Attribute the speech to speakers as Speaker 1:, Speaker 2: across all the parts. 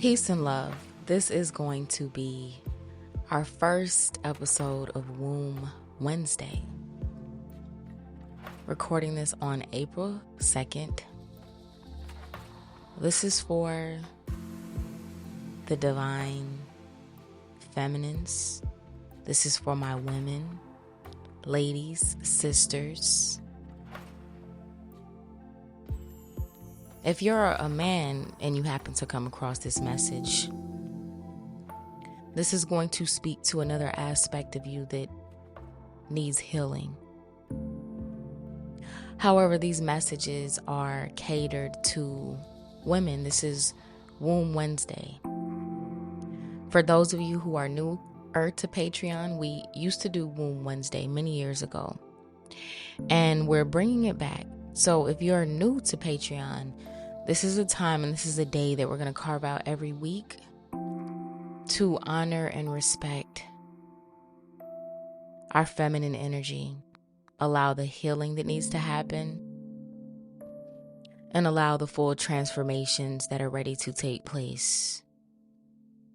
Speaker 1: Peace and love. This is going to be our first episode of Womb Wednesday. Recording this on April 2nd. This is for the divine feminines. This is for my women, ladies, sisters. If you're a man and you happen to come across this message, this is going to speak to another aspect of you that needs healing. However, these messages are catered to women. This is Womb Wednesday. For those of you who are newer to Patreon, we used to do Womb Wednesday many years ago, and we're bringing it back. So if you're new to Patreon, this is a time and this is a day that we're going to carve out every week to honor and respect our feminine energy, allow the healing that needs to happen, and allow the full transformations that are ready to take place.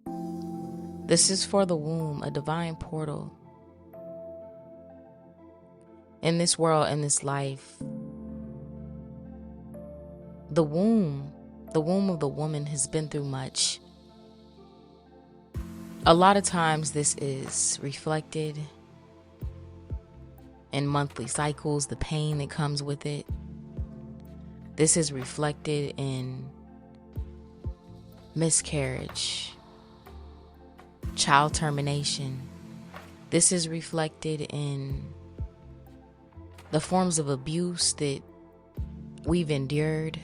Speaker 1: This is for the womb, a divine portal. In this world, in this life, the womb of the woman has been through much. A lot of times this is reflected in monthly cycles, the pain that comes with it. This is reflected in miscarriage, child termination. This is reflected in the forms of abuse that we've endured,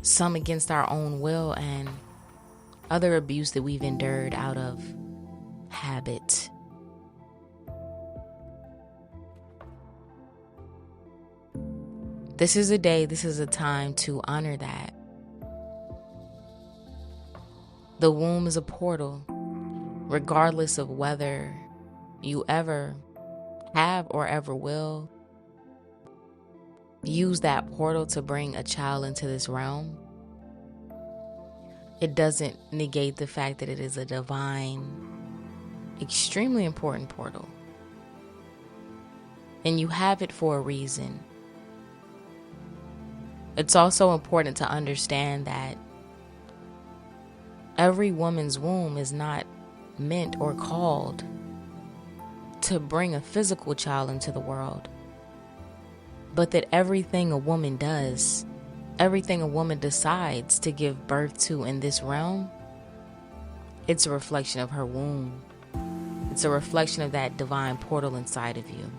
Speaker 1: some against our own will, and other abuse that we've endured out of habit. This is a day, this is a time to honor that. The womb is a portal, regardless of whether you ever have or ever will use that portal to bring a child into this realm. It doesn't negate the fact that it is a divine, extremely important portal. And you have it for a reason. It's also important to understand that every woman's womb is not meant or called to bring a physical child into the world, but that everything a woman does, everything a woman decides to give birth to in this realm, it's a reflection of her womb. It's a reflection of that divine portal inside of you.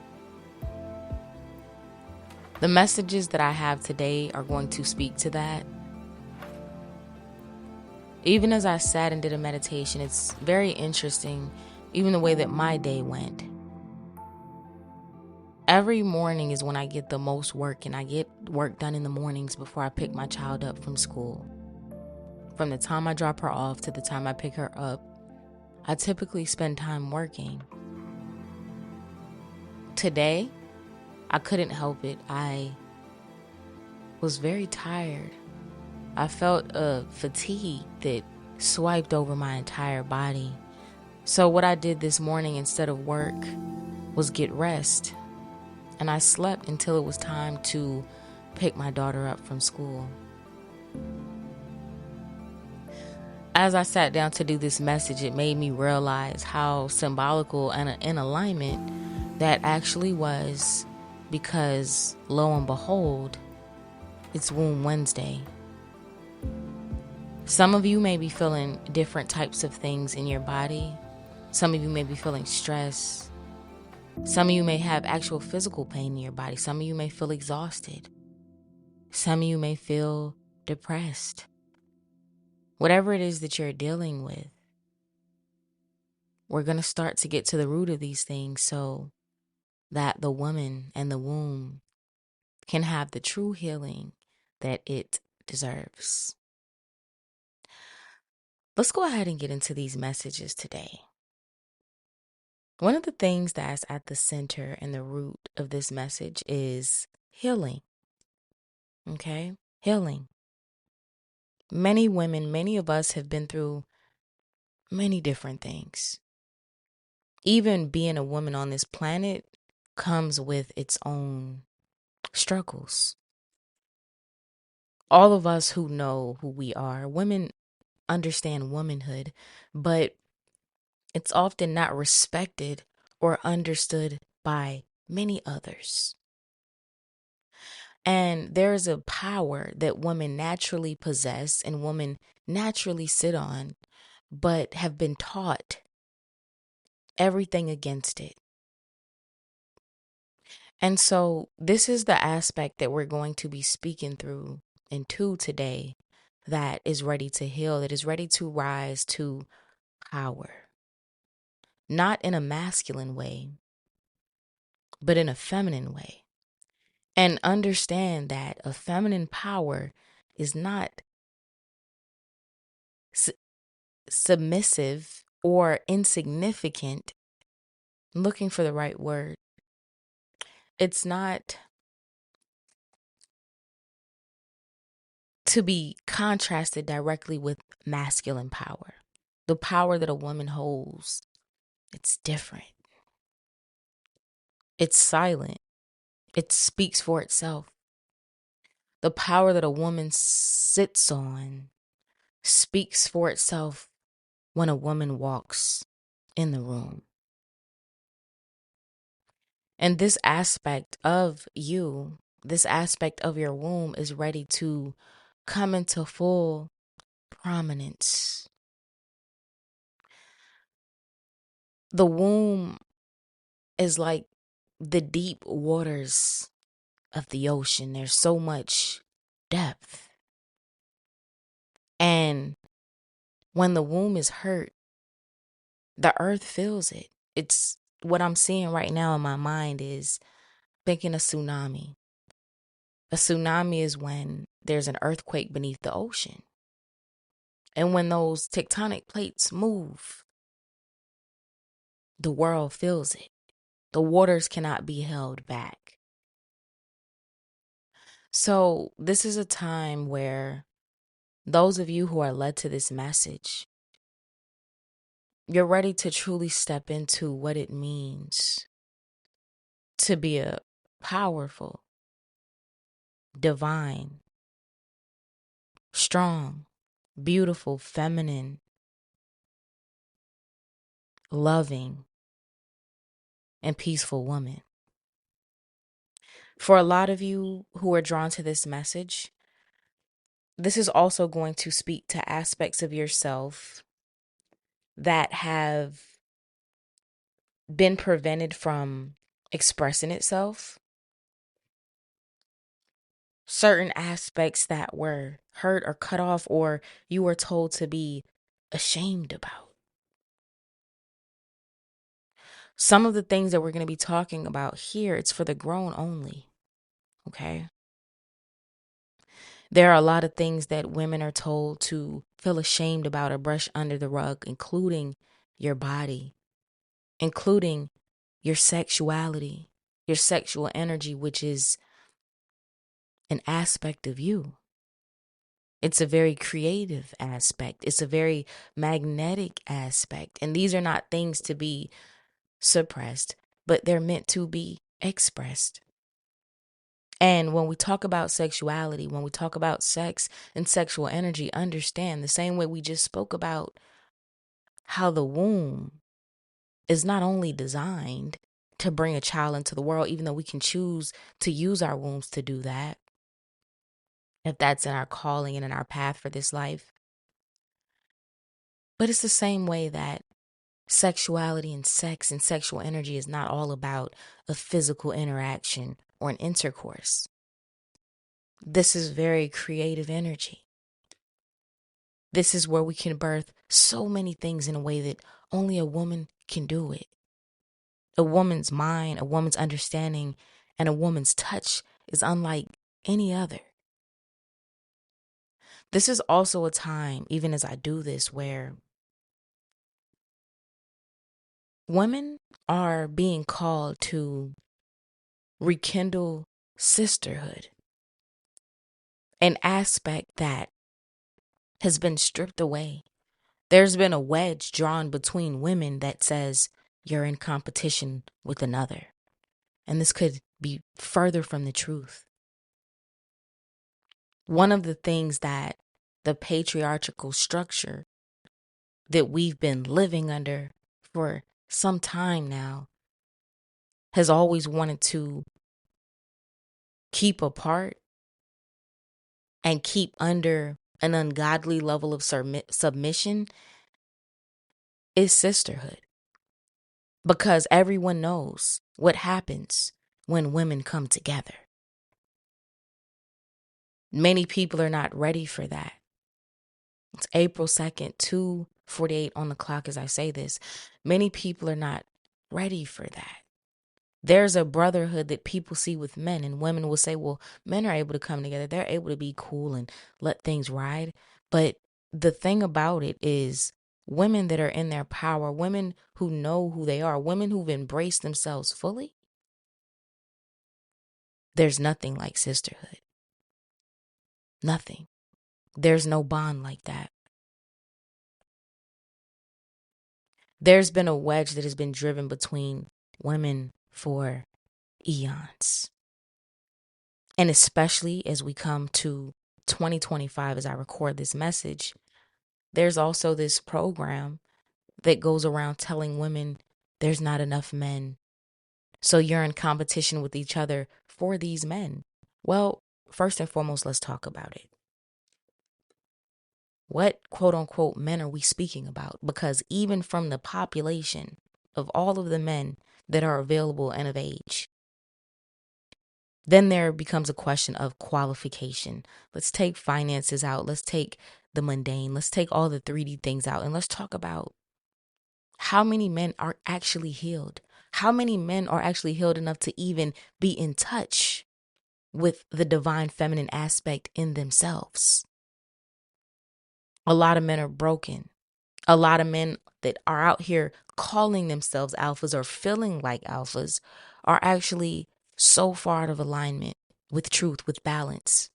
Speaker 1: The messages that I have today are going to speak to that. Even as I sat and did a meditation, it's very interesting, even the way that my day went. Every morning is when I get the most work, and I get work done in the mornings before I pick my child up from school. From the time I drop her off to the time I pick her up, I typically spend time working. Today, I couldn't help it. I was very tired. I felt a fatigue that swiped over my entire body. So what I did this morning instead of work was get rest. And I slept until it was time to pick my daughter up from school. As I sat down to do this message, it made me realize how symbolical and in alignment that actually was, because lo and behold, it's Womb Wednesday. Some of you may be feeling different types of things in your body. Some of you may be feeling stress. Some of you may have actual physical pain in your body. Some of you may feel exhausted. Some of you may feel depressed. Whatever it is that you're dealing with, we're going to start to get to the root of these things so that the woman and the womb can have the true healing that it deserves. Let's go ahead and get into these messages today. One of the things that's at the center and the root of this message is healing. Okay? Healing. Many women, many of us have been through many different things. Even being a woman on this planet comes with its own struggles. All of us who know who we are, women understand womanhood, but it's often not respected or understood by many others. And there is a power that women naturally possess and women naturally sit on, but have been taught everything against it. And so this is the aspect that we're going to be speaking through into today, that is ready to heal, that is ready to rise to power. Not in a masculine way, but in a feminine way. And understand that a feminine power is not submissive or insignificant. I'm looking for the right word. It's not to be contrasted directly with masculine power. The power that a woman holds, it's different. It's silent. It speaks for itself. The power that a woman sits on speaks for itself when a woman walks in the room. And this aspect of you, this aspect of your womb is ready to come into full prominence. The womb is like the deep waters of the ocean. There's so much depth. And when the womb is hurt, the earth feels it. It's what I'm seeing right now in my mind is thinking a tsunami. A tsunami is when there's an earthquake beneath the ocean. And when those tectonic plates move, the world feels it. The waters cannot be held back. So this is a time where those of you who are led to this message, you're ready to truly step into what it means to be a powerful, divine, strong, beautiful, feminine, loving, and peaceful woman. For a lot of you who are drawn to this message, this is also going to speak to aspects of yourself that have been prevented from expressing itself. Certain aspects that were hurt or cut off, or you were told to be ashamed about. Some of the things that we're going to be talking about here, it's for the grown only. Okay? There are a lot of things that women are told to feel ashamed about or brush under the rug, including your body, including your sexuality, your sexual energy, which is an aspect of you. It's a very creative aspect. It's a very magnetic aspect. And these are not things to be suppressed, but they're meant to be expressed. And when we talk about sexuality, when we talk about sex and sexual energy, understand the same way we just spoke about how the womb is not only designed to bring a child into the world, even though we can choose to use our wombs to do that, if that's in our calling and in our path for this life. But it's the same way that sexuality and sex and sexual energy is not all about a physical interaction or an intercourse. This is very creative energy. This is where we can birth so many things in a way that only a woman can do it. A woman's mind, a woman's understanding, and a woman's touch is unlike any other. This is also a time, even as I do this, where women are being called to rekindle sisterhood, an aspect that has been stripped away. There's been a wedge drawn between women that says you're in competition with another. And this could be further from the truth. One of the things that the patriarchal structure that we've been living under for some time now has always wanted to keep apart and keep under an ungodly level of submission is sisterhood. Because everyone knows what happens when women come together. Many people are not ready for that. It's April 2nd, 2:48 on the clock as I say this. Many people are not ready for that. There's a brotherhood that people see with men, and women will say, well, men are able to come together. They're able to be cool and let things ride. But the thing about it is women that are in their power, women who know who they are, women who've embraced themselves fully, there's nothing like sisterhood. Nothing. There's no bond like that. There's been a wedge that has been driven between women for eons. And especially as we come to 2025, as I record this message, there's also this program that goes around telling women there's not enough men. So you're in competition with each other for these men. Well, first and foremost, let's talk about it. What quote unquote men are we speaking about? Because even from the population of all of the men that are available and of age, then there becomes a question of qualification. Let's take finances out. Let's take the mundane. Let's take all the 3D things out. And let's talk about how many men are actually healed. How many men are actually healed enough to even be in touch with the divine feminine aspect in themselves? A lot of men are broken. A lot of men that are out here calling themselves alphas or feeling like alphas are actually so far out of alignment with truth, with balance.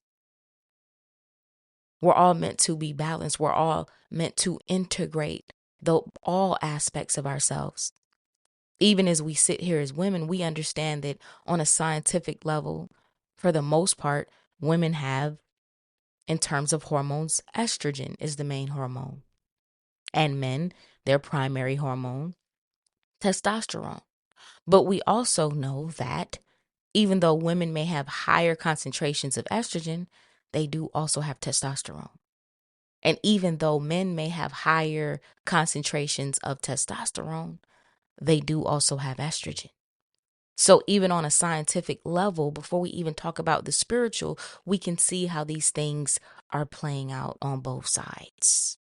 Speaker 1: We're all meant to be balanced. We're all meant to integrate all aspects of ourselves. Even as we sit here as women, we understand that on a scientific level, for the most part, women have, in terms of hormones, estrogen is the main hormone. And men, their primary hormone, testosterone. But we also know that even though women may have higher concentrations of estrogen, they do also have testosterone. And even though men may have higher concentrations of testosterone, they do also have estrogen. So even on a scientific level, before we even talk about the spiritual, we can see how these things are playing out on both sides.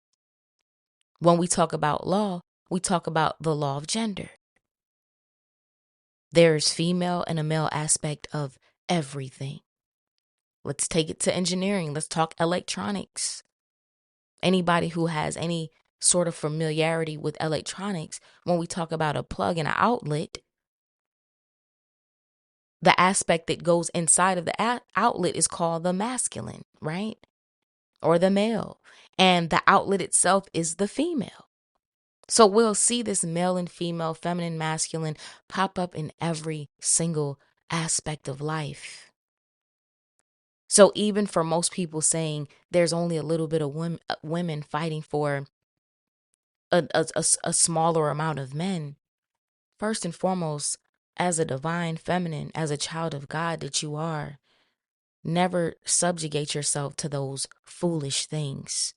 Speaker 1: When we talk about law, we talk about the law of gender. There's female and a male aspect of everything. Let's take it to engineering. Let's talk electronics. Anybody who has any sort of familiarity with electronics, when we talk about a plug and an outlet, the aspect that goes inside of the outlet is called the masculine, right? Or the male. And the outlet itself is the female. So we'll see this male and female, feminine, masculine pop up in every single aspect of life. So even for most people saying there's only a little bit of women fighting for a smaller amount of men, first and foremost, as a divine feminine, as a child of God that you are, never subjugate yourself to those foolish things.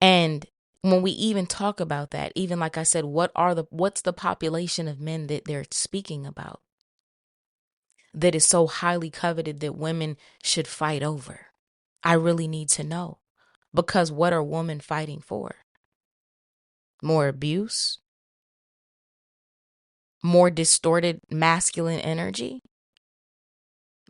Speaker 1: And when we even talk about that, even like I said, what's the population of men that they're speaking about that is so highly coveted that women should fight over? I really need to know. Because what are women fighting for? More abuse? More distorted masculine energy?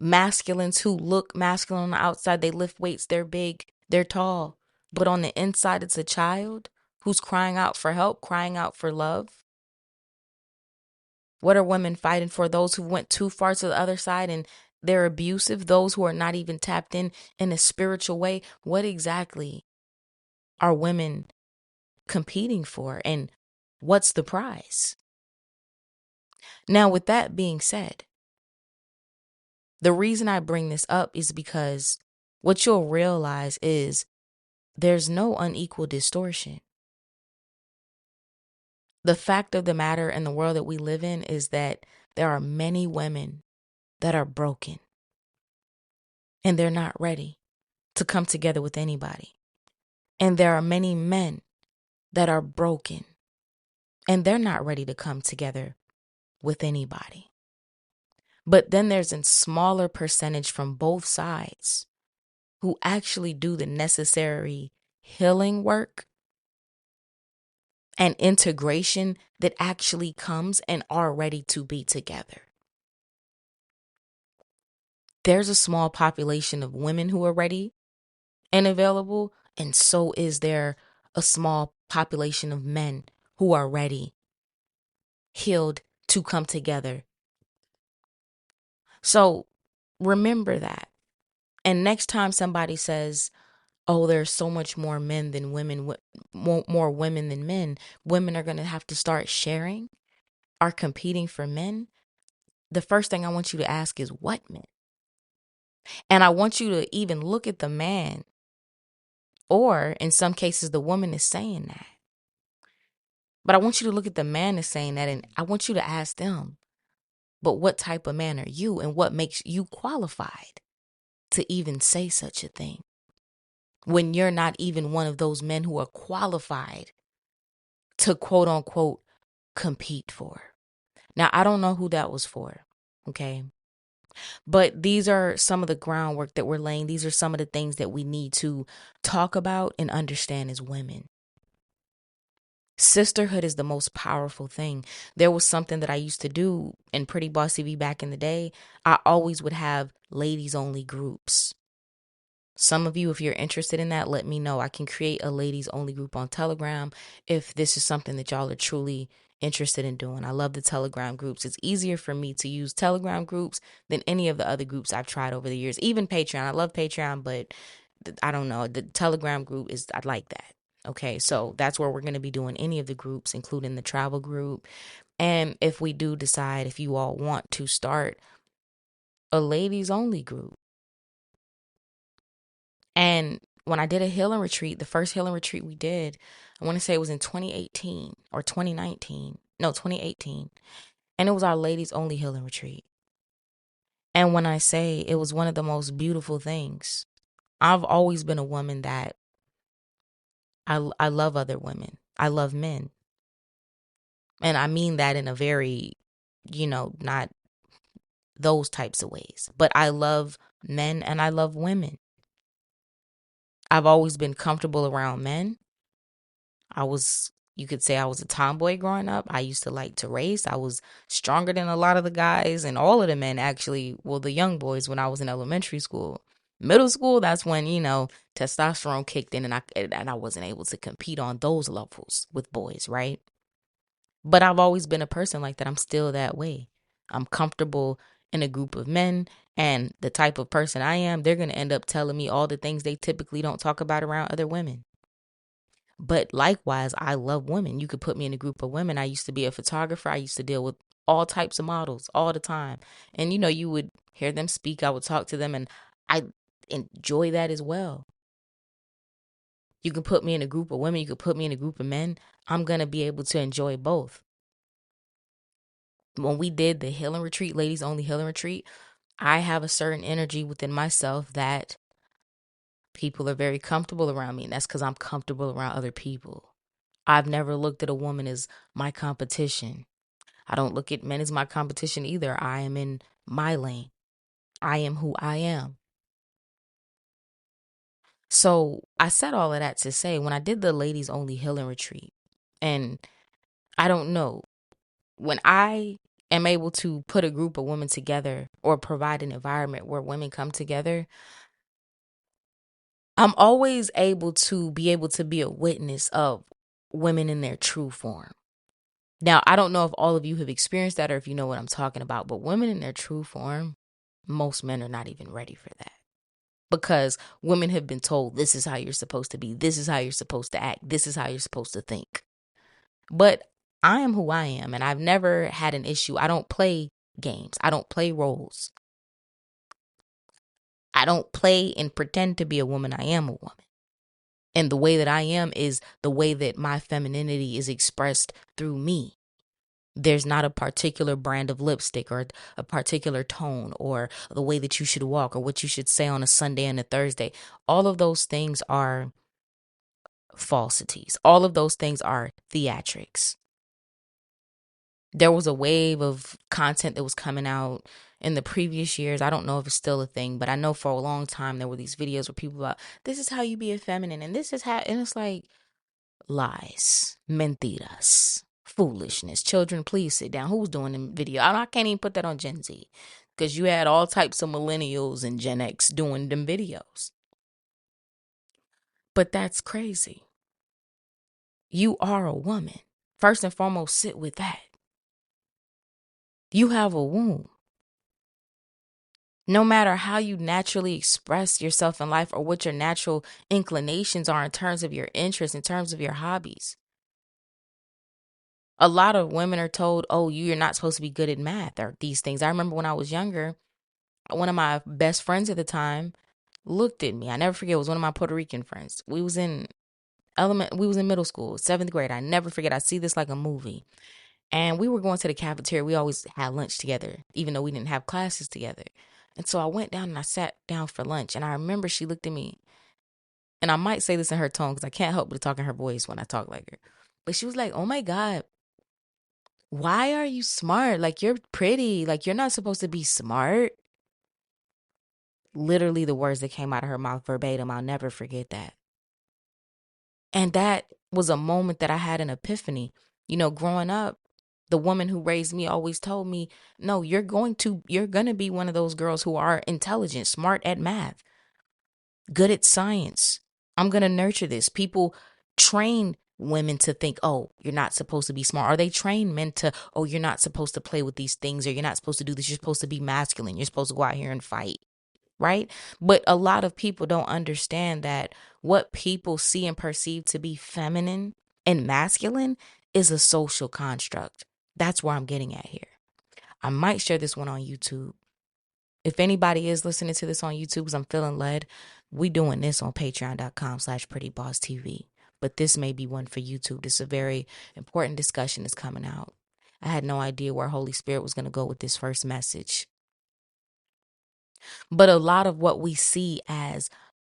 Speaker 1: Masculines who look masculine on the outside, they lift weights, they're big, they're tall. But on the inside, it's a child who's crying out for help, crying out for love. What are women fighting for? Those who went too far to the other side and they're abusive, those who are not even tapped in a spiritual way, what exactly are women competing for, and what's the prize? Now, with that being said, the reason I bring this up is because what you'll realize is there's no unequal distortion. The fact of the matter in the world that we live in is that there are many women that are broken and they're not ready to come together with anybody. And there are many men that are broken and they're not ready to come together with anybody. But then there's a smaller percentage from both sides who actually do the necessary healing work and integration that actually comes and are ready to be together. There's a small population of women who are ready and available, and so is there a small population of men who are ready, healed to come together. So remember that. And next time somebody says, oh, there's so much more men than women, more women than men, women are going to have to start sharing, are competing for men. The first thing I want you to ask is, what men? And I want you to even look at the man, or in some cases, the woman is saying that. But I want you to look at the man that's saying that, and I want you to ask them, but what type of man are you, and what makes you qualified to even say such a thing when you're not even one of those men who are qualified to quote unquote compete for? Now, I don't know who that was for, okay? But these are some of the groundwork that we're laying. These are some of the things that we need to talk about and understand as women. Sisterhood is the most powerful thing. There was something that I used to do in Pretty Boss TV back in the day. I always would have ladies only groups. Some of you, if you're interested in that, let me know. I can create a ladies only group on Telegram if this is something that y'all are truly interested in doing. I love the Telegram groups. It's easier for me to use Telegram groups than any of the other groups I've tried over the years. Even Patreon. I love Patreon, but I don't know. The Telegram group is, I like that. Okay, so that's where we're going to be doing any of the groups, including the travel group. And if we do decide, if you all want to start a ladies only group. And when I did a healing retreat, the first healing retreat we did, I want to say it was in 2018 or 2019. No, 2018. And it was our ladies only healing retreat. And when I say it was one of the most beautiful things, I've always been a woman that I love other women. I love men. And I mean that in a very, not those types of ways. But I love men and I love women. I've always been comfortable around men. You could say I was a tomboy growing up. I used to like to race. I was stronger than a lot of the guys and all of the men, actually. Well, the young boys when I was in elementary school. Middle school, that's when, testosterone kicked in, and I wasn't able to compete on those levels with boys, right? But I've always been a person like that. I'm still that way. I'm comfortable in a group of men, and the type of person I am, they're going to end up telling me all the things they typically don't talk about around other women. But likewise, I love women. You could put me in a group of women. I used to be a photographer. I used to deal with all types of models all the time. And, you would hear them speak. I would talk to them, and I enjoy that as well. You can put me in a group of women. You could put me in a group of men. I'm going to be able to enjoy both. When we did the healing retreat, ladies only healing retreat, I have a certain energy within myself that people are very comfortable around me. And that's because I'm comfortable around other people. I've never looked at a woman as my competition. I don't look at men as my competition either. I am in my lane. I am who I am. So I said all of that to say, when I did the ladies only healing retreat, and I don't know, when I am able to put a group of women together or provide an environment where women come together, I'm always able to be a witness of women in their true form. Now, I don't know if all of you have experienced that or if you know what I'm talking about, but women in their true form, Most men are not even ready for that. Because women have been told, this is how you're supposed to be, this is how you're supposed to act, this is how you're supposed to think. But I am who I am, and I've never had an issue. I don't play games. I don't play roles. I don't play and pretend to be a woman. I am a woman. And the way that I am is the way that my femininity is expressed through me. There's not a particular brand of lipstick or a particular tone or the way that you should walk or what you should say on a Sunday and a Thursday. All of those things are falsities. All of those things are theatrics. There was a wave of content that was coming out in the previous years. I don't know if it's still a thing, but I know for a long time there were these videos where people about, this is how you be a feminine and this is how, and it's like, lies, mentiras, foolishness. Children, please sit down. Who's doing the video? I can't even put that on Gen Z because you had all types of millennials and Gen X doing them videos. But that's crazy. You are a woman. First and foremost, sit with that. You have a womb. No matter how you naturally express yourself in life or what your natural inclinations are in terms of your interests, in terms of your hobbies. A lot of women are told, oh, you're not supposed to be good at math or these things. I remember when I was younger, one of my best friends at the time looked at me. I never forget, it was one of my Puerto Rican friends. We was in middle school, 7th grade. I never forget. I see this like a movie. And we were going to the cafeteria. We always had lunch together, even though we didn't have classes together. And so I went down and I sat down for lunch. And I remember she looked at me, and I might say this in her tone because I can't help but talk in her voice when I talk like her. But she was like, oh my God, why are you smart? Like, you're pretty. Like, you're not supposed to be smart. Literally the words that came out of her mouth verbatim. I'll never forget that. And that was a moment that I had an epiphany. You know, growing up, the woman who raised me always told me, no, you're going to be one of those girls who are intelligent, smart at math, good at science. I'm going to nurture this. People train women to think, oh, you're not supposed to be smart. Or they train men to, oh, you're not supposed to play with these things, or you're not supposed to do this. You're supposed to be masculine. You're supposed to go out here and fight. Right? But a lot of people don't understand that what people see and perceive to be feminine and masculine is a social construct. That's where I'm getting at here. I might share this one on YouTube. If anybody is listening to this on YouTube, because I'm feeling led, we doing this on patreon.com/prettybosstv. But this may be one for YouTube. This is a very important discussion that's coming out. I had no idea where Holy Spirit was going to go with this first message. But a lot of what we see as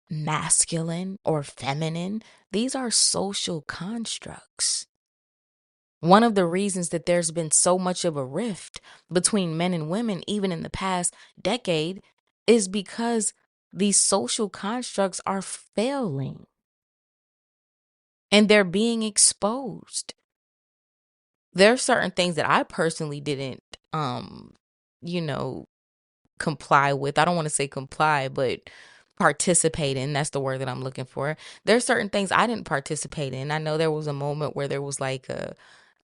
Speaker 1: masculine or feminine, these are social constructs. One of the reasons that there's been so much of a rift between men and women, even in the past decade, is because these social constructs are failing and they're being exposed. There are certain things that I personally didn't, you know, comply with. I don't want to say comply, but participate in. That's the word that I'm looking for. There's certain things I didn't participate in. I know there was a moment where there was like a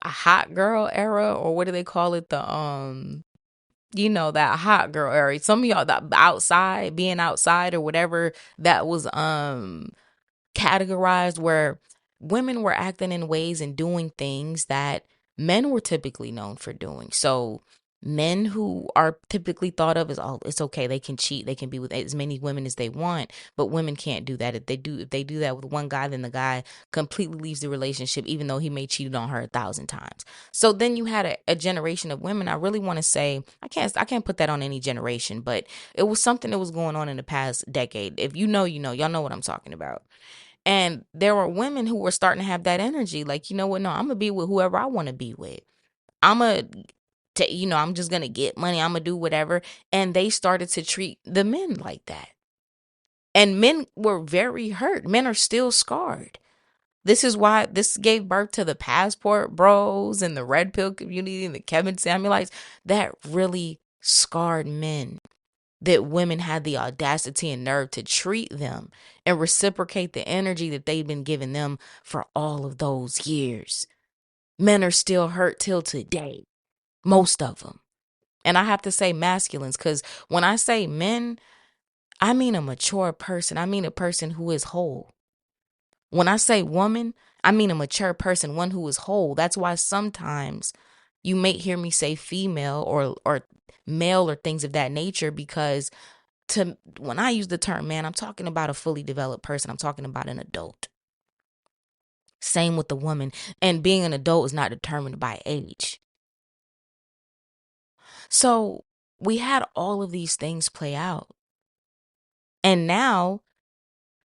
Speaker 1: hot girl era, or what do they call it? The that hot girl era. Some of y'all, that outside, being outside or whatever, that was categorized where women were acting in ways and doing things that men were typically known for doing. So men who are typically thought of as, oh, it's okay, they can cheat, they can be with as many women as they want, but women can't do that. If they do that with one guy, then the guy completely leaves the relationship, even though he may cheated on her 1,000 times. So then you had a generation of women. I really want to say, I can't put that on any generation, but it was something that was going on in the past decade. If you know, y'all know what I'm talking about. And there were women who were starting to have that energy. Like, you know what? No, I'm going to be with whoever I want to be with. I'm just going to get money. I'm going to do whatever. And they started to treat the men like that. And men were very hurt. Men are still scarred. This is why this gave birth to the passport bros and the red pill community and the Kevin Samuelites. That really scarred men. That women had the audacity and nerve to treat them and reciprocate the energy that they've been giving them for all of those years. Men are still hurt till today, most of them. And I have to say masculines, because when I say men, I mean a mature person. I mean a person who is whole. When I say woman, I mean a mature person, one who is whole. That's why sometimes you may hear me say female or male or things of that nature, because when I use the term man, I'm talking about a fully developed person. I'm talking about an adult. Same with the woman. And being an adult is not determined by age. So we had all of these things play out. And now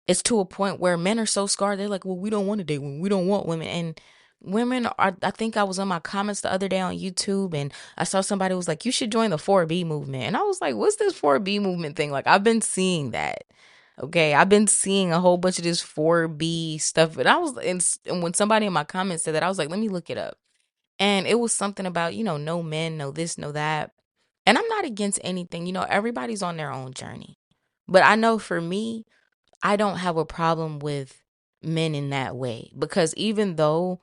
Speaker 1: it's to a point where men are so scarred. They're like, well, we don't want to date women. We don't want women. And women are, I think I was on my comments the other day on YouTube, and I saw somebody was like, you should join the 4B movement. And I was like, what's this 4B movement thing? Like, I've been seeing that. Okay. I've been seeing a whole bunch of this 4B stuff. But and when somebody in my comments said that, I was like, let me look it up. And it was something about, no men, no this, no that. And I'm not against anything. Everybody's on their own journey. But I know for me, I don't have a problem with men in that way, because even though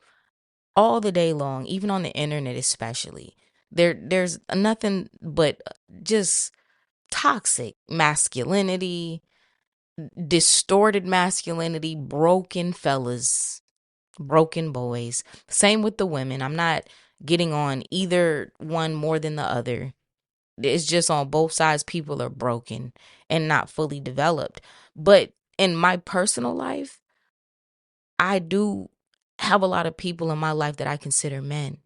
Speaker 1: all the day long, even on the internet especially, there's nothing but just toxic masculinity, distorted masculinity, broken fellas, broken boys. Same with the women. I'm not getting on either one more than the other. It's just on both sides, people are broken and not fully developed. But in my personal life, I do have a lot of people in my life that I consider men,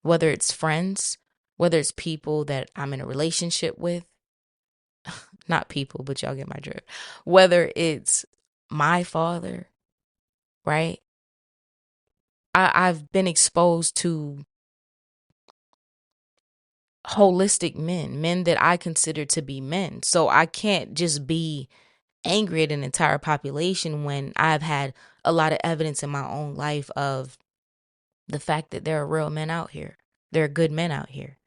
Speaker 1: whether it's friends, whether it's people that I'm in a relationship with, not people, but y'all get my drift. Whether it's my father, right? I've been exposed to holistic men that I consider to be men. So I can't just be angry at an entire population when I've had a lot of evidence in my own life of the fact that there are real men out here. There are good men out here.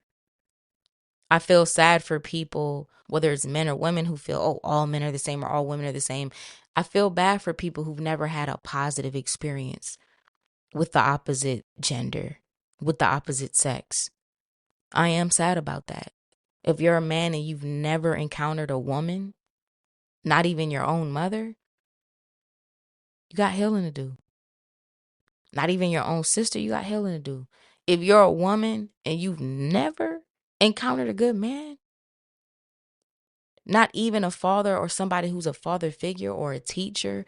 Speaker 1: I feel sad for people, whether it's men or women, who feel, oh, all men are the same or all women are the same. I feel bad for people who've never had a positive experience with the opposite gender, with the opposite sex. I am sad about that. If you're a man and you've never encountered a woman, not even your own mother, you got healing to do. Not even your own sister, you got healing to do. If you're a woman and you've never encountered a good man, not even a father or somebody who's a father figure or a teacher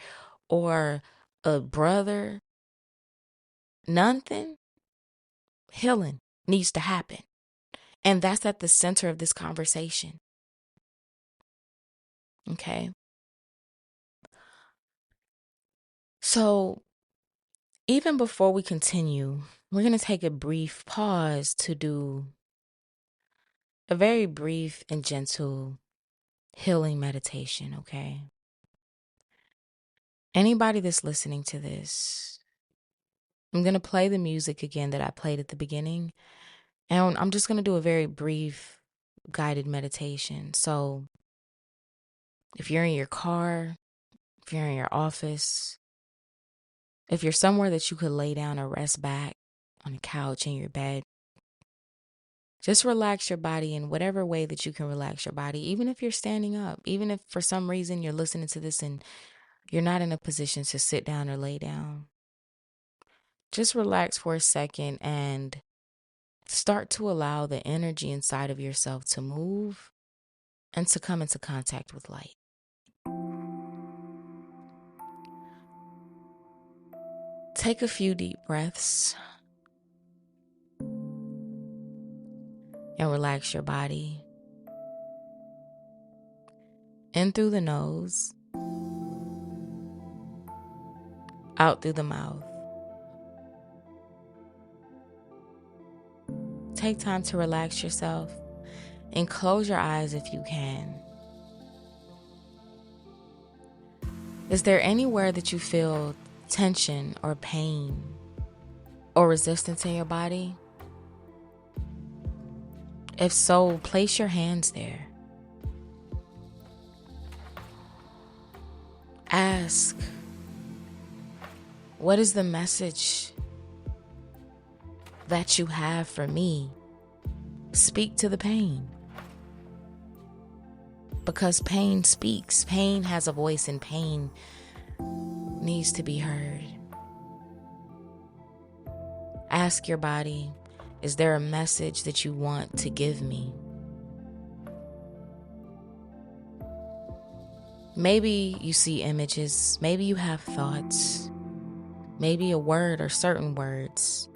Speaker 1: or a brother, nothing, healing needs to happen. And that's at the center of this conversation. Okay. So even before we continue, we're going to take a brief pause to do a very brief and gentle healing meditation. Okay. Anybody that's listening to this, I'm going to play the music again that I played at the beginning. And I'm just going to do a very brief guided meditation. So if you're in your car, if you're in your office, if you're somewhere that you could lay down or rest back on a couch in your bed, just relax your body in whatever way that you can relax your body, even if you're standing up, even if for some reason you're listening to this and you're not in a position to sit down or lay down. Just relax for a second and start to allow the energy inside of yourself to move and to come into contact with light. Take a few deep breaths and relax your body. In through the nose, out through the mouth. Take time to relax yourself and close your eyes if you can. Is there anywhere that you feel tension or pain or resistance in your body? If so, place your hands there. Ask, what is the message that you have for me? Speak to the pain. Because pain speaks. Pain has a voice, and pain needs to be heard. Ask your body, is there a message that you want to give me? Maybe you see images, maybe you have thoughts, maybe a word or certain words.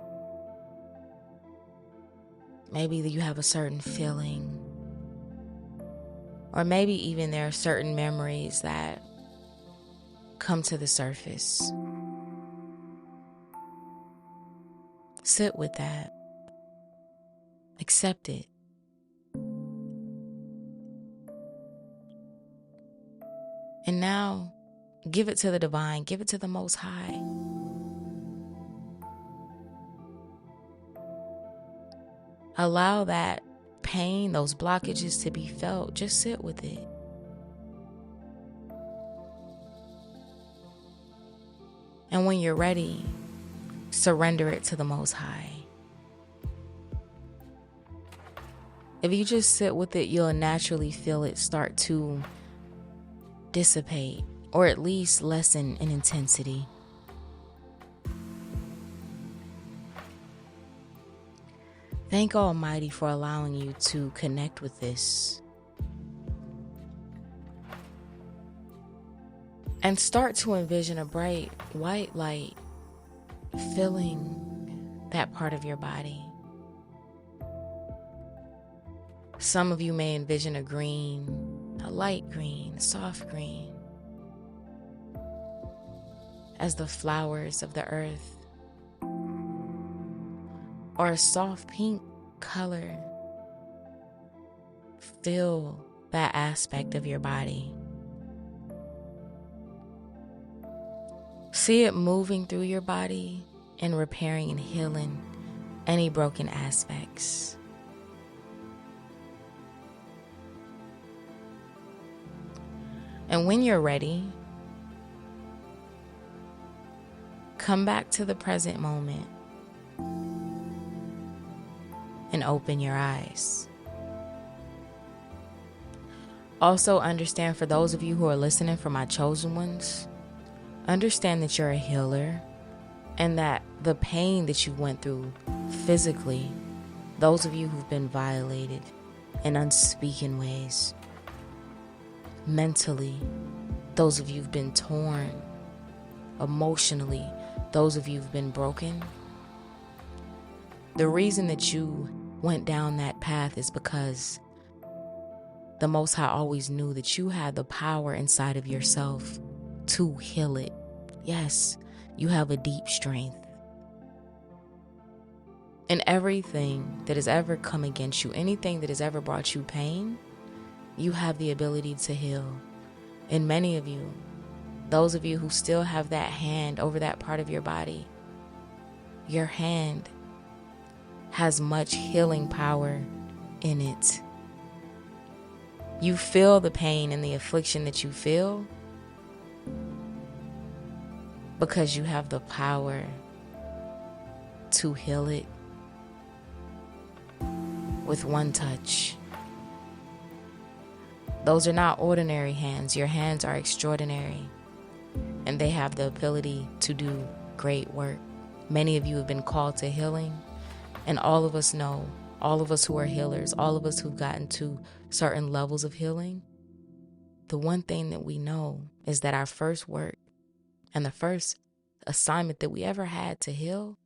Speaker 1: Maybe you have a certain feeling. Or maybe even there are certain memories that come to the surface. Sit with that. Accept it. And now, give it to the divine, give it to the Most High. Allow that pain, those blockages to be felt. Just sit with it. And when you're ready, surrender it to the Most High. If you just sit with it, you'll naturally feel it start to dissipate, or at least lessen in intensity. Thank Almighty for allowing you to connect with this. And start to envision a bright white light filling that part of your body. Some of you may envision a green, a light green, soft green, as the flowers of the earth, or a soft pink color. Feel that aspect of your body. See it moving through your body and repairing and healing any broken aspects. And when you're ready, come back to the present moment and open your eyes. Also understand, for those of you who are listening, for my chosen ones, understand that you're a healer and that the pain that you went through physically, those of you who've been violated in unspeaking ways, mentally, those of you who've been torn, emotionally, those of you who've been broken, the reason that you went down that path is because the Most High always knew that you had the power inside of yourself to heal it. Yes, you have a deep strength. And everything that has ever come against you, anything that has ever brought you pain, you have the ability to heal. And many of you, those of you who still have that hand over that part of your body, your hand has much healing power in it. You feel the pain and the affliction that you feel because you have the power to heal it with one touch. Those are not ordinary hands. Your hands are extraordinary, and they have the ability to do great work. Many of you have been called to healing, and all of us know, all of us who are healers, all of us who've gotten to certain levels of healing, the one thing that we know is that our first work and the first assignment that we ever had to heal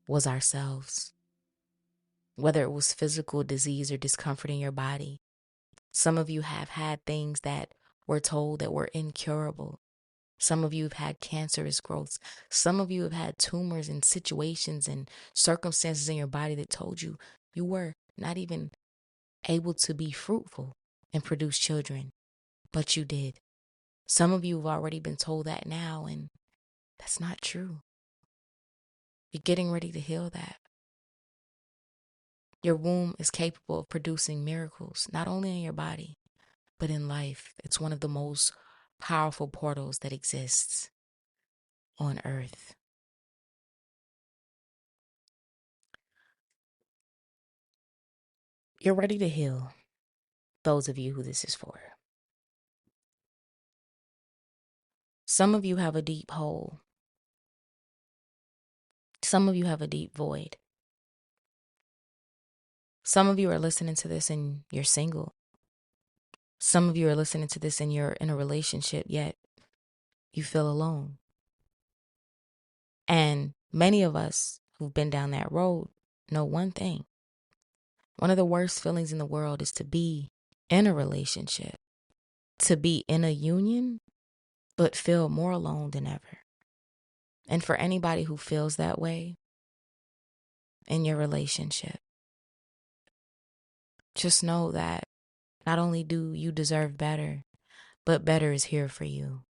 Speaker 1: was ourselves. Whether it was physical disease or discomfort in your body. Some of you have had things that were told that were incurable. Some of you have had cancerous growths. Some of you have had tumors and situations and circumstances in your body that told you you were not even able to be fruitful and produce children, but you did. Some of you have already been told that now, and that's not true. You're getting ready to heal that. Your womb is capable of producing miracles, not only in your body, but in life. It's one of the most powerful portals that exists on earth. You're ready to heal, those of you who this is for. Some of you have a deep hole. Some of you have a deep void. Some of you are listening to this and you're single. Some of you are listening to this and you're in a relationship, yet you feel alone. And many of us who've been down that road know one thing. One of the worst feelings in the world is to be in a relationship, to be in a union, but feel more alone than ever. And for anybody who feels that way in your relationship, just know that not only do you deserve better, but better is here for you.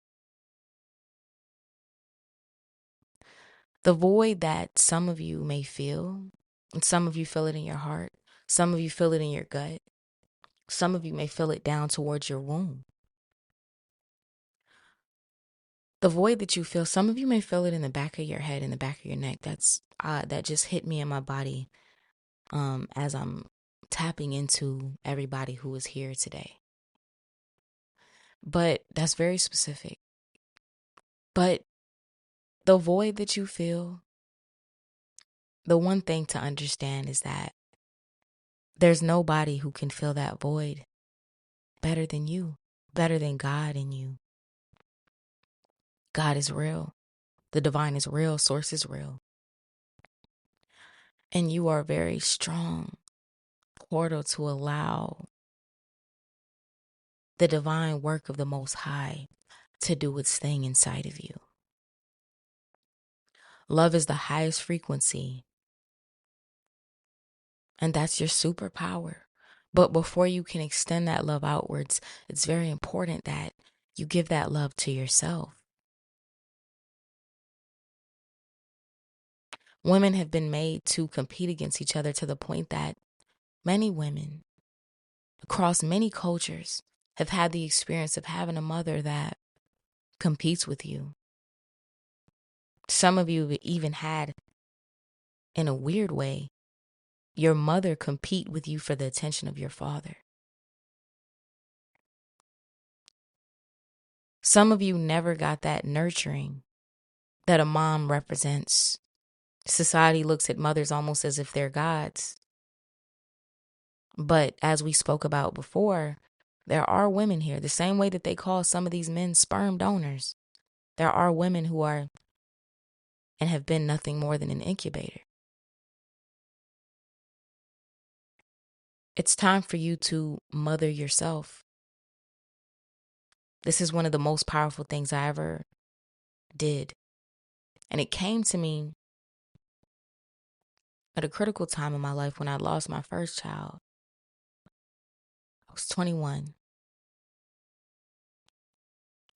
Speaker 1: The void that some of you may feel, and some of you feel it in your heart, some of you feel it in your gut, some of you may feel it down towards your womb. The void that you feel, some of you may feel it in the back of your head, in the back of your neck. That just hit me in my body as I'm tapping into everybody who is here today. But that's very specific. But the void that you feel, the one thing to understand is that there's nobody who can fill that void better than you, better than God in you. God is real. The divine is real. Source is real. And you are a very strong portal to allow the divine work of the Most High to do its thing inside of you. Love is the highest frequency, and that's your superpower. But before you can extend that love outwards, it's very important that you give that love to yourself. Women have been made to compete against each other to the point that many women across many cultures have had the experience of having a mother that competes with you. Some of you have even had, in a weird way, your mother compete with you for the attention of your father. Some of you never got that nurturing that a mom represents. Society looks at mothers almost as if they're gods. But as we spoke about before, there are women here, the same way that they call some of these men sperm donors. There are women who are and have been nothing more than an incubator. It's time for you to mother yourself. This is one of the most powerful things I ever did. And it came to me at a critical time in my life when I lost my first child. I was 21.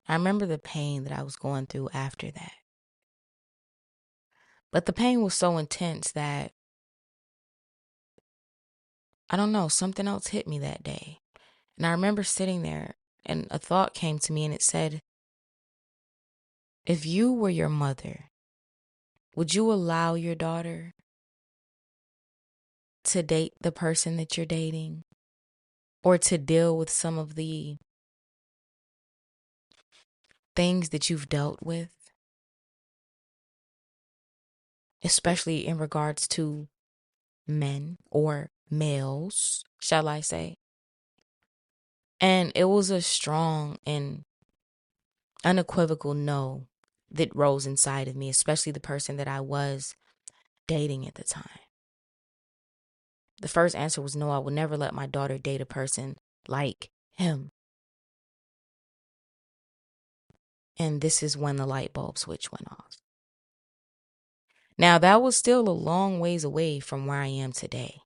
Speaker 1: I remember the pain that I was going through after that. But the pain was so intense that, I don't know, something else hit me that day. And I remember sitting there and a thought came to me and it said, if you were your mother, would you allow your daughter to date the person that you're dating or to deal with some of the things that you've dealt with, especially in regards to men or males, shall I say? And it was a strong and unequivocal no that rose inside of me, especially the person that I was dating at the time. The first answer was no, I would never let my daughter date a person like him. And this is when the light bulb switch went off. Now, that was still a long ways away from where I am today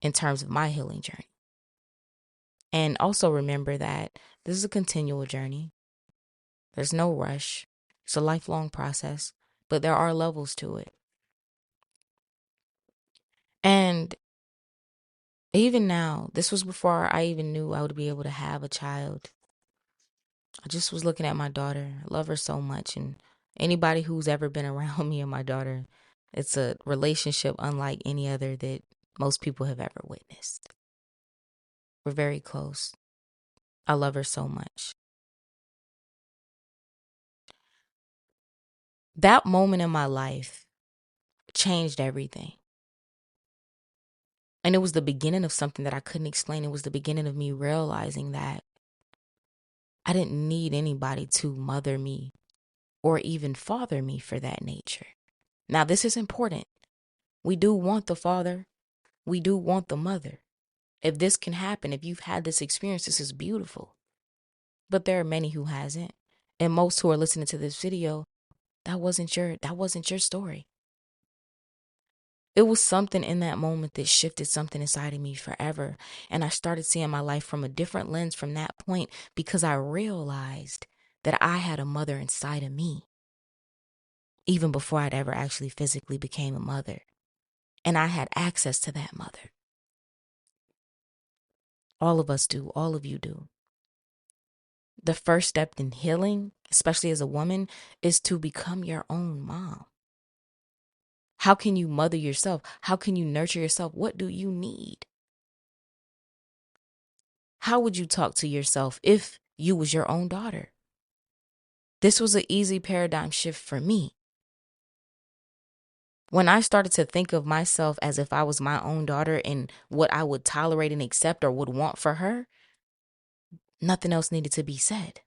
Speaker 1: in terms of my healing journey. And also remember that this is a continual journey. There's no rush. It's a lifelong process, but there are levels to it. And even now, this was before I even knew I would be able to have a child. I just was looking at my daughter. I love her so much. And anybody who's ever been around me and my daughter, it's a relationship unlike any other that most people have ever witnessed. We're very close. I love her so much. That moment in my life changed everything. And it was the beginning of something that I couldn't explain. It was the beginning of me realizing that I didn't need anybody to mother me or even father me for that nature. Now, this is important. We do want the father. We do want the mother. If this can happen, if you've had this experience, this is beautiful. But there are many who hasn't. And most who are listening to this video, that wasn't your story. It was something in that moment that shifted something inside of me forever. And I started seeing my life from a different lens from that point because I realized that I had a mother inside of me, even before I'd ever actually physically became a mother. And I had access to that mother. All of us do. All of you do. The first step in healing, especially as a woman, is to become your own mom. How can you mother yourself? How can you nurture yourself? What do you need? How would you talk to yourself if you was your own daughter? This was an easy paradigm shift for me. When I started to think of myself as if I was my own daughter and what I would tolerate and accept or would want for her, nothing else needed to be said.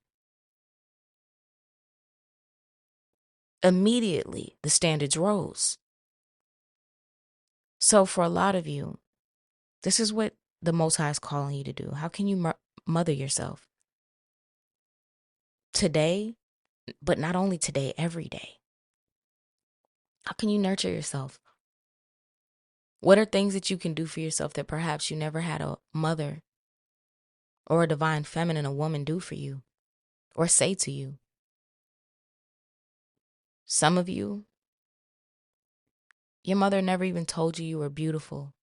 Speaker 1: Immediately, the standards rose. So for a lot of you, this is what the Most High is calling you to do. How can you mother yourself? Today, but not only today, every day. How can you nurture yourself? What are things that you can do for yourself that perhaps you never had a mother or a divine feminine, a woman, do for you or say to you? Some of you, your mother never even told you you were beautiful.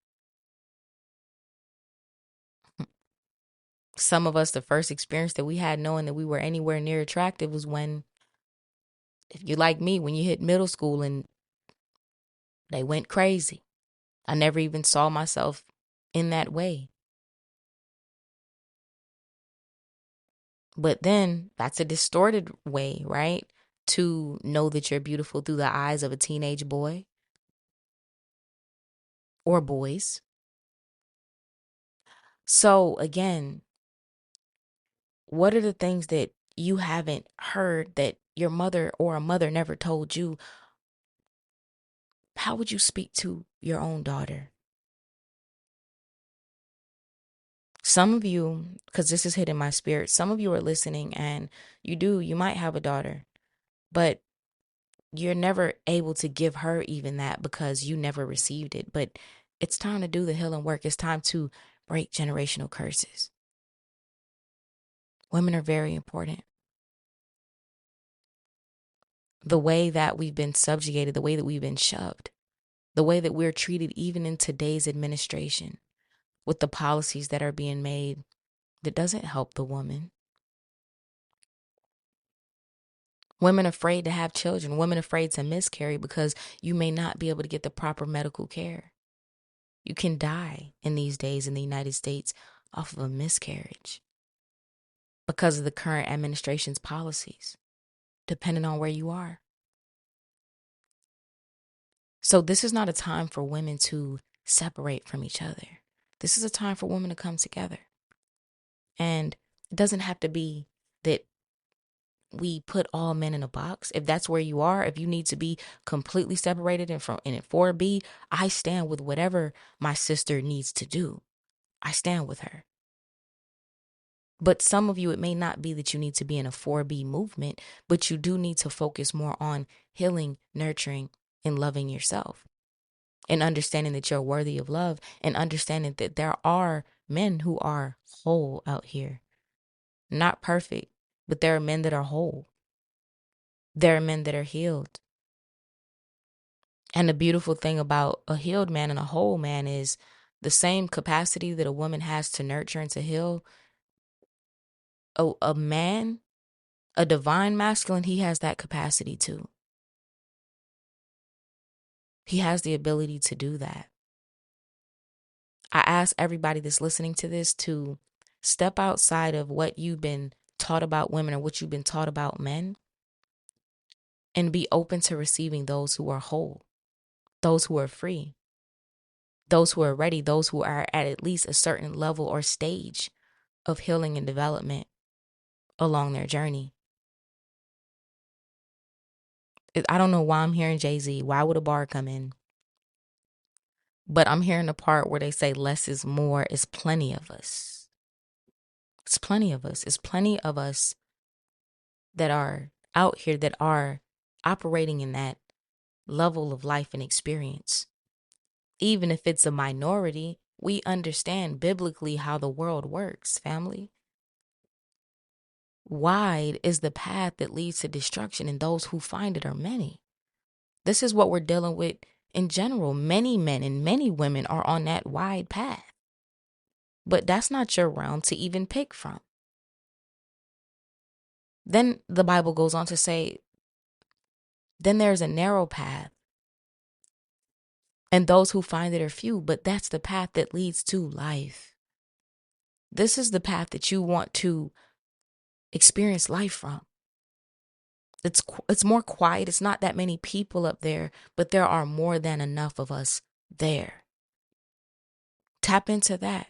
Speaker 1: Some of us, the first experience that we had knowing that we were anywhere near attractive was when, if you like me, when you hit middle school and they went crazy. I never even saw myself in that way. But then that's a distorted way, right? To know that you're beautiful through the eyes of a teenage boy or boys. So again, what are the things that you haven't heard that your mother or a mother never told you? How would you speak to your own daughter? Some of you, because this is hitting my spirit, some of you are listening and you might have a daughter, but you're never able to give her even that because you never received it. But it's time to do the healing work. It's time to break generational curses. Women are very important. The way that we've been subjugated, the way that we've been shoved, the way that we're treated even in today's administration with the policies that are being made that doesn't help the woman. Women afraid to have children, women afraid to miscarry because you may not be able to get the proper medical care. You can die in these days in the United States off of a miscarriage because of the current administration's policies, depending on where you are. So this is not a time for women to separate from each other. This is a time for women to come together. And it doesn't have to be that we put all men in a box. If that's where you are, if you need to be completely separated and from in 4B, I stand with whatever my sister needs to do. I stand with her. But some of you, it may not be that you need to be in a 4B movement, but you do need to focus more on healing, nurturing, and loving yourself. And understanding that you're worthy of love, and understanding that there are men who are whole out here. Not perfect, but there are men that are whole. There are men that are healed. And the beautiful thing about a healed man and a whole man is the same capacity that a woman has to nurture and to heal. A man, a divine masculine, he has that capacity too. He has the ability to do that. I ask everybody that's listening to this to step outside of what you've been taught about women or what you've been taught about men and be open to receiving those who are whole, those who are free, those who are ready, those who are at least a certain level or stage of healing and development along their journey. I don't know why I'm hearing Jay-Z. Why would a bar come in? But I'm hearing the part where they say less is more. It's plenty of us. It's plenty of us. It's plenty of us that are out here that are operating in that level of life and experience. Even if it's a minority, we understand biblically how the world works, family. Wide is the path that leads to destruction, and those who find it are many. This is what we're dealing with in general. Many men and many women are on that wide path. But that's not your realm to even pick from. Then the Bible goes on to say, then there's a narrow path, and those who find it are few, but that's the path that leads to life. This is the path that you want to experience life from. It's more quiet. It's not that many people up there, but there are more than enough of us there. Tap into that.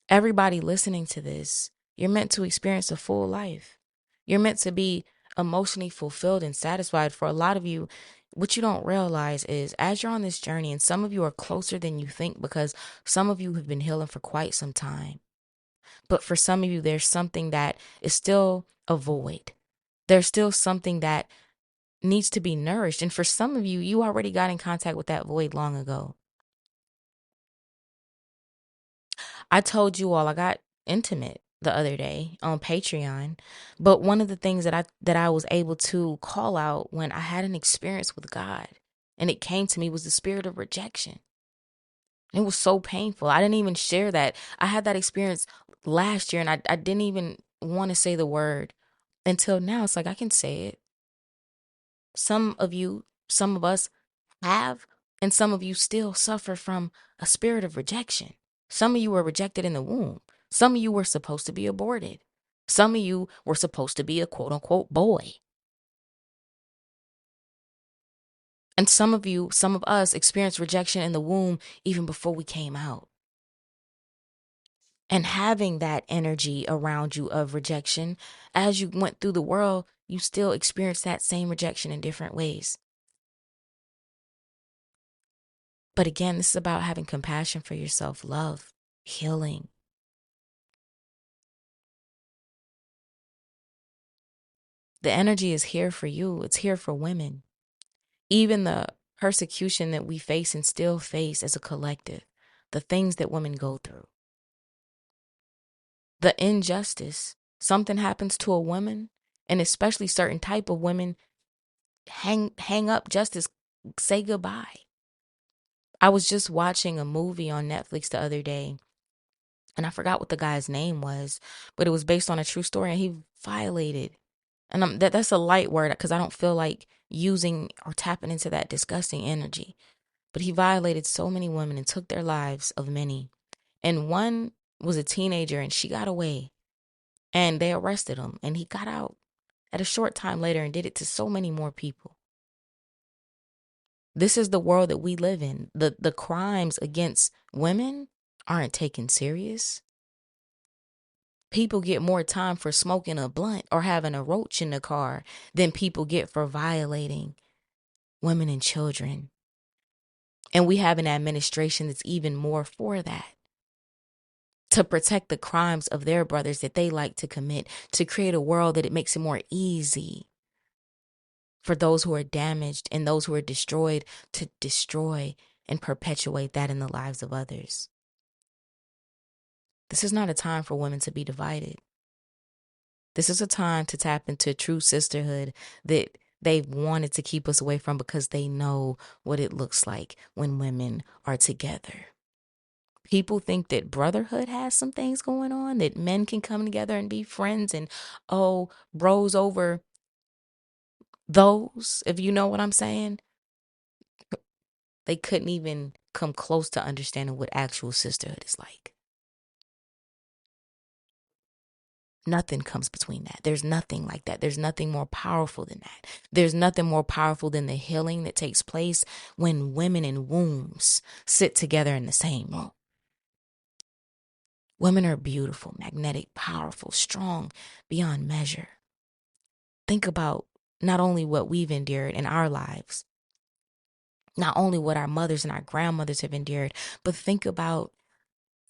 Speaker 1: Everybody listening to this, you're meant to experience a full life. You're meant to be emotionally fulfilled and satisfied. For a lot of you, what you don't realize is as you're on this journey, and some of you are closer than you think because some of you have been healing for quite some time. But for some of you, there's something that is still a void. There's still something that needs to be nourished. And for some of you, you already got in contact with that void long ago. I told you all I got intimate the other day on Patreon, but one of the things that I was able to call out when I had an experience with God and it came to me was the spirit of rejection. It was so painful. I didn't even share that. I had that experience last year and I didn't even want to say the word until now. It's like I can say it. Some of you, some of us have, and some of you still suffer from a spirit of rejection. Some of you were rejected in the womb. Some of you were supposed to be aborted. Some of you were supposed to be a quote unquote boy. And some of you, some of us experienced rejection in the womb even before we came out. And having that energy around you of rejection, as you went through the world, you still experienced that same rejection in different ways. But again, this is about having compassion for yourself, love, healing. The energy is here for you. It's here for women. Even the persecution that we face and still face as a collective, the things that women go through, the injustice, something happens to a woman, and especially certain type of women hang up justice, say goodbye. I was just watching a movie on Netflix the other day, and I forgot what the guy's name was, but it was based on a true story, and he violated. And that's a light word because I don't feel like using or tapping into that disgusting energy. But he violated so many women and took their lives of many. And one was a teenager and she got away. And they arrested him and he got out at a short time later and did it to so many more people. This is the world that we live in. The crimes against women aren't taken serious. People get more time for smoking a blunt or having a roach in the car than people get for violating women and children. And we have an administration that's even more for that, to protect the crimes of their brothers that they like to commit, to create a world that it makes it more easy for those who are damaged and those who are destroyed to destroy and perpetuate that in the lives of others. This is not a time for women to be divided. This is a time to tap into true sisterhood that they've wanted to keep us away from because they know what it looks like when women are together. People think that brotherhood has some things going on, that men can come together and be friends and, oh, bros over those, if you know what I'm saying. They couldn't even come close to understanding what actual sisterhood is like. Nothing comes between that. There's nothing like that. There's nothing more powerful than that. There's nothing more powerful than the healing that takes place when women in wombs sit together in the same room. Women are beautiful, magnetic, powerful, strong beyond measure. Think about not only what we've endured in our lives, not only what our mothers and our grandmothers have endured, but think about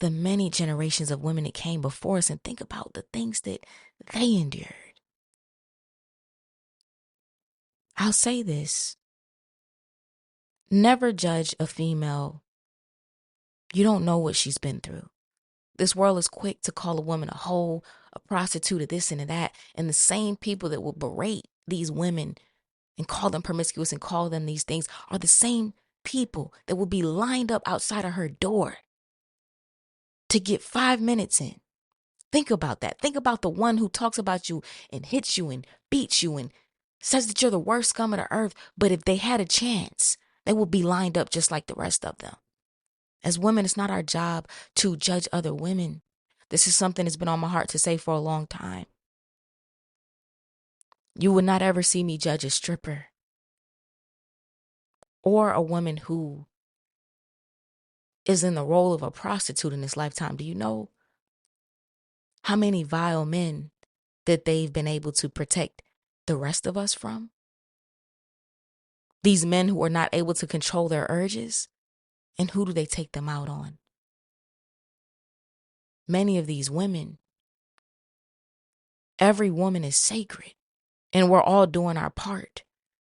Speaker 1: the many generations of women that came before us, and think about the things that they endured. I'll say this. Never judge a female. You don't know what she's been through. This world is quick to call a woman a hoe, a prostitute, a this and a that. And the same people that will berate these women and call them promiscuous and call them these things are the same people that will be lined up outside of her door to get 5 minutes in. Think about that. Think about the one who talks about you and hits you and beats you and says that you're the worst scum of the earth. But if they had a chance, they would be lined up just like the rest of them. As women, it's not our job to judge other women. This is something that's been on my heart to say for a long time. You would not ever see me judge a stripper or a woman who is in the role of a prostitute in this lifetime. Do you know how many vile men that they've been able to protect the rest of us from? These men who are not able to control their urges, and who do they take them out on? Many of these women, every woman is sacred, and we're all doing our part.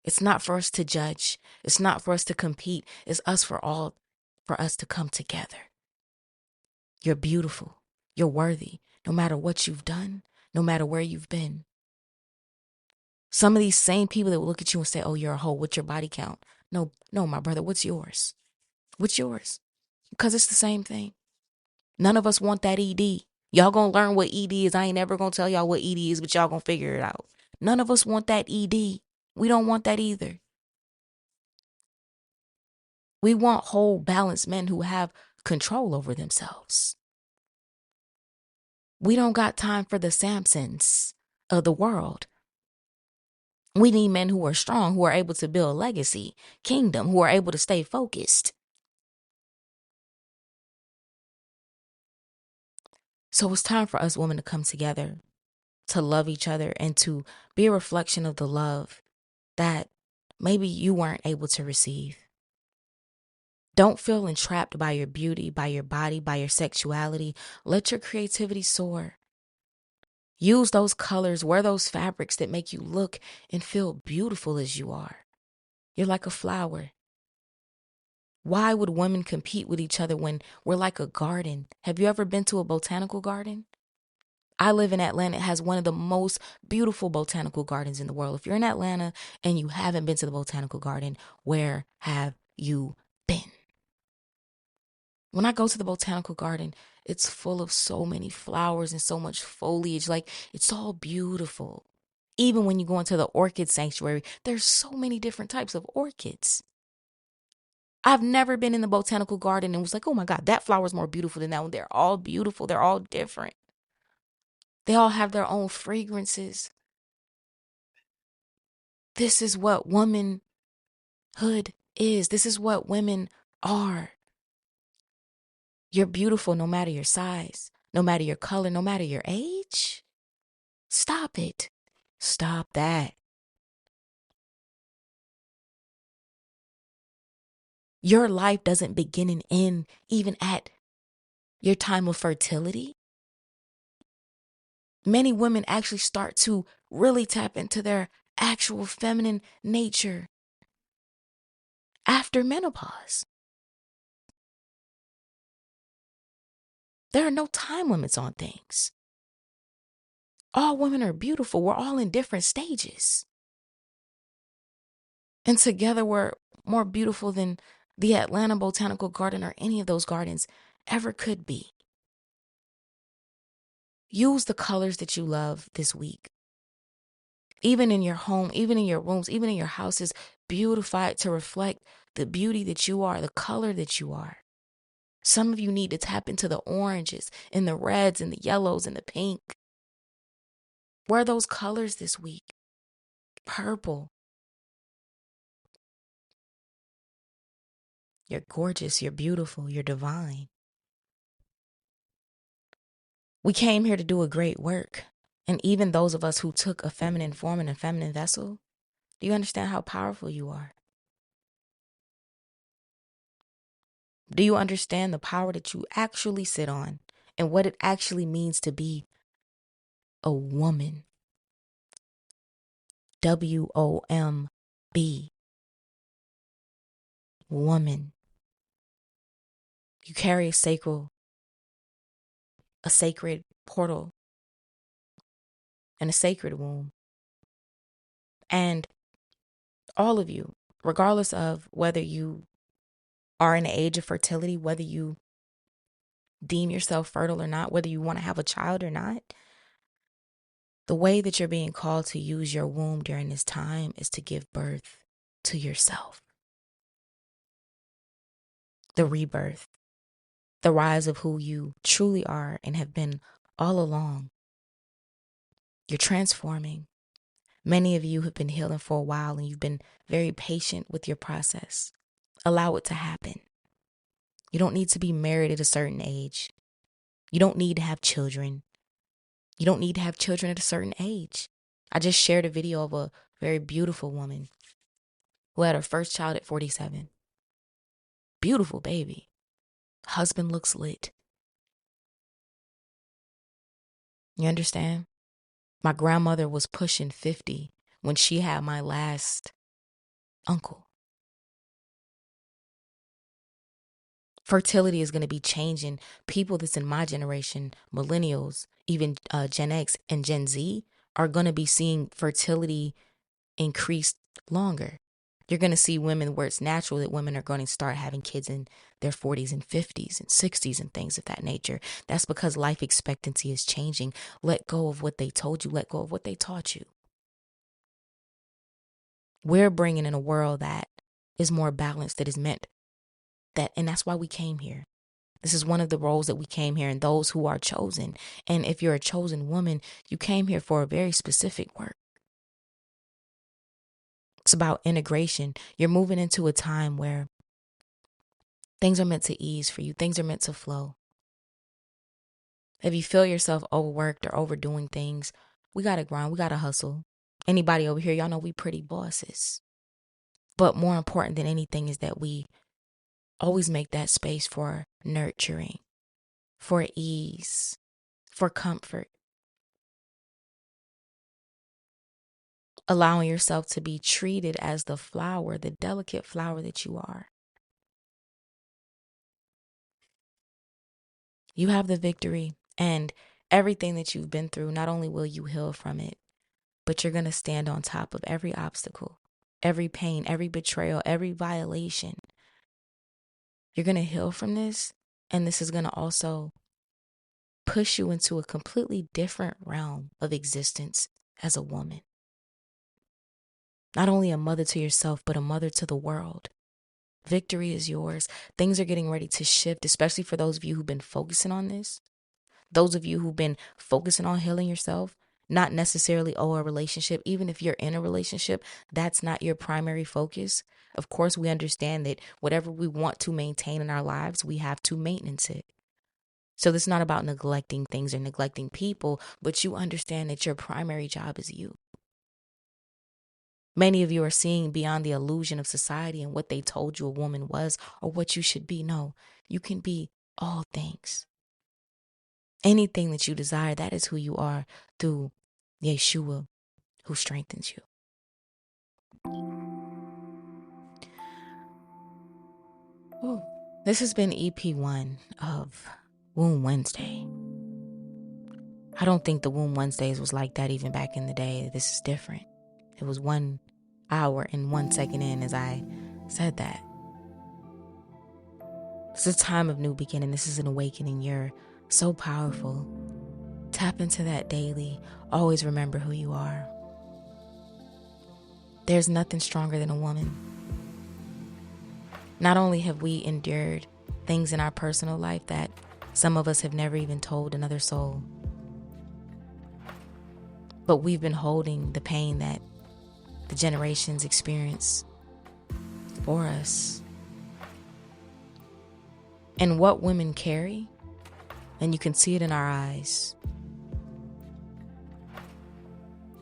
Speaker 1: It's not for us to judge. It's not for us to compete. It's for us to come together. You're beautiful. You're worthy, no matter what you've done, no matter where you've been. Some of these same people that will look at you and say, oh, you're a hoe. What's your body count? No, my brother, what's yours? What's yours? Because it's the same thing. None of us want that ED. Y'all gonna learn what ED is. I ain't never gonna tell y'all what ED is, but y'all gonna figure it out. None of us want that ED. We don't want that either. We want whole, balanced men who have control over themselves. We don't got time for the Samsons of the world. We need men who are strong, who are able to build legacy, kingdom, who are able to stay focused. So it's time for us women to come together, to love each other, and to be a reflection of the love that maybe you weren't able to receive. Don't feel entrapped by your beauty, by your body, by your sexuality. Let your creativity soar. Use those colors, wear those fabrics that make you look and feel beautiful as you are. You're like a flower. Why would women compete with each other when we're like a garden? Have you ever been to a botanical garden? I live in Atlanta. It has one of the most beautiful botanical gardens in the world. If you're in Atlanta and you haven't been to the botanical garden, where have you been? When I go to the botanical garden, it's full of so many flowers and so much foliage. Like, it's all beautiful. Even when you go into the orchid sanctuary, there's so many different types of orchids. I've never been in the botanical garden and was like, oh my God, that flower's more beautiful than that one. They're all beautiful. They're all different. They all have their own fragrances. This is what womanhood is. This is what women are. You're beautiful no matter your size, no matter your color, no matter your age. Stop it. Stop that. Your life doesn't begin and end even at your time of fertility. Many women actually start to really tap into their actual feminine nature after menopause. There are no time limits on things. All women are beautiful. We're all in different stages. And together we're more beautiful than the Atlanta Botanical Garden or any of those gardens ever could be. Use the colors that you love this week. Even in your home, even in your rooms, even in your houses, beautify it to reflect the beauty that you are, the color that you are. Some of you need to tap into the oranges and the reds and the yellows and the pink. Wear those colors this week. Purple. You're gorgeous, you're beautiful, you're divine. We came here to do a great work. And even those of us who took a feminine form and a feminine vessel, do you understand how powerful you are? Do you understand the power that you actually sit on and what it actually means to be a woman? WOMB. Woman. You carry a sacred portal and a sacred womb. And all of you, regardless of whether you are in the age of fertility, whether you deem yourself fertile or not, whether you want to have a child or not, the way that you're being called to use your womb during this time is to give birth to yourself. The rebirth, the rise of who you truly are and have been all along. You're transforming. Many of you have been healing for a while and you've been very patient with your process. Allow it to happen. You don't need to be married at a certain age. You don't need to have children. You don't need to have children at a certain age. I just shared a video of a very beautiful woman who had her first child at 47. Beautiful baby. Husband looks lit. You understand? My grandmother was pushing 50 when she had my last uncle. Fertility is going to be changing. People that's in my generation, millennials, even Gen X and Gen Z, are going to be seeing fertility increase longer. You're going to see women where it's natural that women are going to start having kids in their 40s and 50s and 60s and things of that nature. That's because life expectancy is changing. Let go of what they told you. Let go of what they taught you. We're bringing in a world that is more balanced, that is meant that, and that's why we came here. This is one of the roles that we came here, and those who are chosen. And if you're a chosen woman, you came here for a very specific work. It's about integration. You're moving into a time where things are meant to ease for you. Things are meant to flow. If you feel yourself overworked or overdoing things, we got to grind. We got to hustle. Anybody over here, y'all know we pretty bosses. But more important than anything is that we always make that space for nurturing, for ease, for comfort. Allowing yourself to be treated as the flower, the delicate flower that you are. You have the victory, and everything that you've been through, not only will you heal from it, but you're going to stand on top of every obstacle, every pain, every betrayal, every violation. You're going to heal from this, and this is going to also push you into a completely different realm of existence as a woman. Not only a mother to yourself, but a mother to the world. Victory is yours. Things are getting ready to shift, especially for those of you who've been focusing on this. Those of you who've been focusing on healing yourself, not necessarily, a relationship. Even if you're in a relationship, that's not your primary focus. Of course, we understand that whatever we want to maintain in our lives, we have to maintenance it. So this is not about neglecting things or neglecting people, but you understand that your primary job is you. Many of you are seeing beyond the illusion of society and what they told you a woman was or what you should be. No, you can be all things. Anything that you desire, that is who you are through Yeshua, who strengthens you. Ooh. This has been EP1 of Womb Wednesday. I don't think the Womb Wednesdays was like that even back in the day. This is different. It was 1 hour and 1 second in as I said that. It's a time of new beginning. This is an awakening. You're so powerful. Tap into that daily. Always remember who you are. There's nothing stronger than a woman. Not only have we endured things in our personal life that some of us have never even told another soul, but we've been holding the pain that the generations experience for us. And what women carry, and you can see it in our eyes,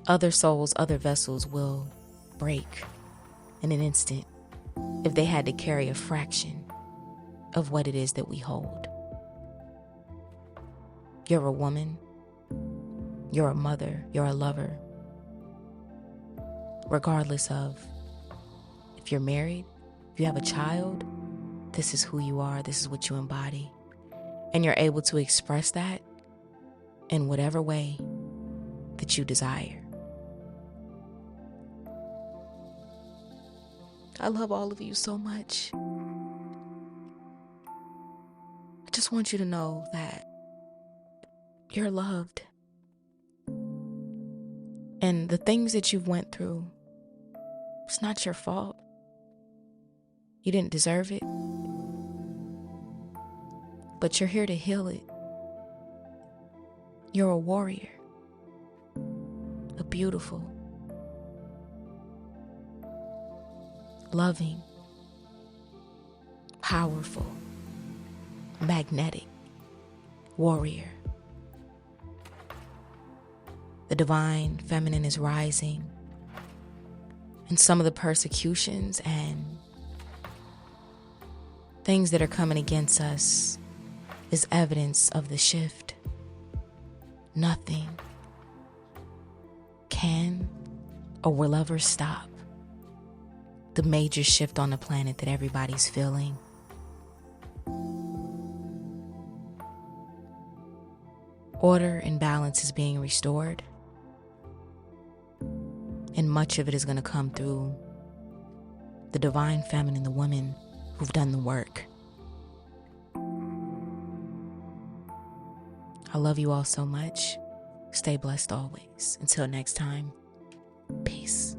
Speaker 1: other souls, other vessels will break in an instant if they had to carry a fraction of what it is that we hold. You're a woman, you're a mother, you're a lover. Regardless of if you're married, if you have a child, this is who you are, this is what you embody. And you're able to express that in whatever way that you desire. I love all of you so much. I just want you to know that you're loved. And the things that you've went through, it's not your fault. You didn't deserve it. But you're here to heal it. You're a warrior. A beautiful, loving, powerful, magnetic warrior. The divine feminine is rising, and some of the persecutions and things that are coming against us is evidence of the shift. Nothing can or will ever stop the major shift on the planet that everybody's feeling. Order and balance is being restored, and much of it is going to come through the divine feminine, the women who've done the work. I love you all so much. Stay blessed always. Until next time, peace.